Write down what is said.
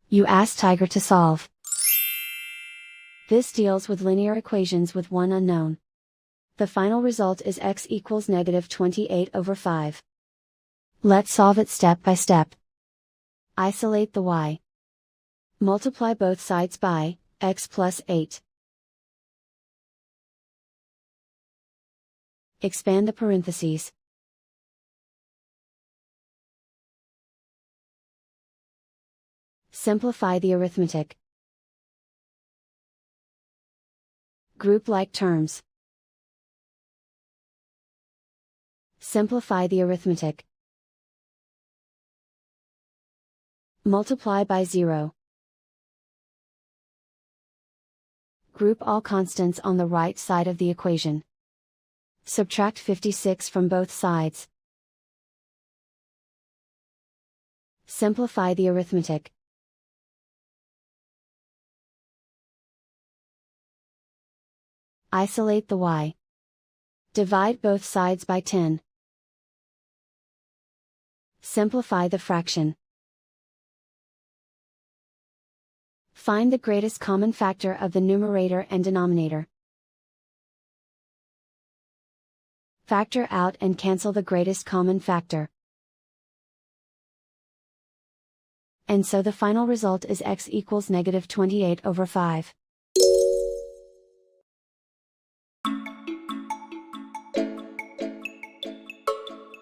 You ask Tiger to solve. This deals with linear equations with one unknown. The final result is x equals -28/5. Let's solve it step by step. Isolate the y. Multiply both sides by x plus 8. Expand the parentheses. Simplify the arithmetic. Group like terms. Simplify the arithmetic. Multiply by 0. Group all constants on the right side of the equation. Subtract 56 from both sides. Simplify the arithmetic. Isolate the y. Divide both sides by 10. Simplify the fraction. Find the greatest common factor of the numerator and denominator. Factor out and cancel the greatest common factor. And so the final result is x equals -28/5.